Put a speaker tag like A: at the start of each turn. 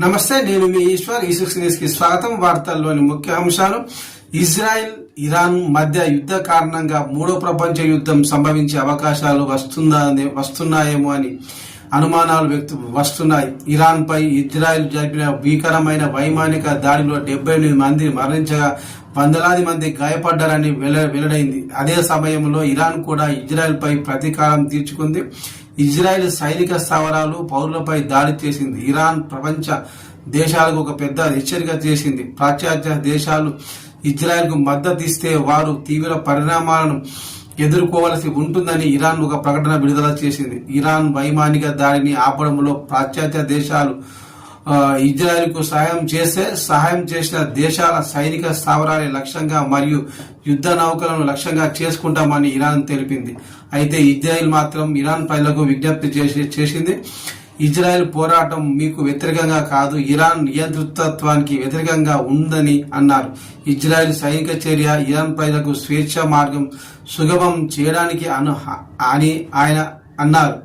A: నమస్తే, నేను మీ ఈశ్వర్. న్యూస్ కి స్వాగతం. వార్తల్లోని ముఖ్య అంశాలు: ఇజ్రాయెల్ ఇరాన్ మధ్య యుద్ధ కారణంగా మూడో ప్రపంచ యుద్ధం సంభవించే అవకాశాలు వస్తున్నాయేమో అని అనుమానాలు వస్తున్నాయి. ఇరాన్ పై ఇజ్రాయెల్ జరిపిన భీకరమైన వైమానిక దాడిలో 78 మంది మరణించగా వందలాది మంది గాయపడ్డారని వెల్లడైంది. అదే సమయంలో ఇరాన్ కూడా ఇజ్రాయెల్ పై ప్రతీకారం తీర్చుకుంది. ఇజ్రాయెల్ సైనిక స్థావరాలు, పౌరులపై దాడి చేసింది. ఇరాన్ ప్రపంచ దేశాలకు ఒక పెద్ద హెచ్చరిక చేసింది. పాశ్చాత్య దేశాలు ఇజ్రాయెల్ కు మద్దతు ఇస్తే వారు తీవ్ర పరిణామాలను ఎదుర్కోవలసి ఉంటుందని ఇరాన్ ఒక ప్రకటన విడుదల చేసింది. ఇరాన్ వైమానిక దాడిని ఆపడంలో పాశ్చాత్య దేశాలు ఇజ్రాయెల్ కు సహాయం చేసిన దేశాల సైనిక స్థావరాలే లక్ష్యంగా మరియు యుద్ధ నౌకలను లక్ష్యంగా చేసుకుంటామని ఇరాన్ తెలిపింది. అయితే ఇజ్రాయెల్ మాత్రం ఇరాన్ ప్రజలకు విజ్ఞప్తి చేసింది. ఇజ్రాయెల్ పోరాటం మీకు వ్యతిరేకంగా కాదు, ఇరాన్ నియంతృత్వానికి వ్యతిరేకంగా ఉందని అన్నారు. ఇజ్రాయెల్ సైనిక చర్య ఇరాన్ ప్రజలకు స్వేచ్ఛ మార్గం సుగమం చేయడానికి అని ఆయన అన్నారు.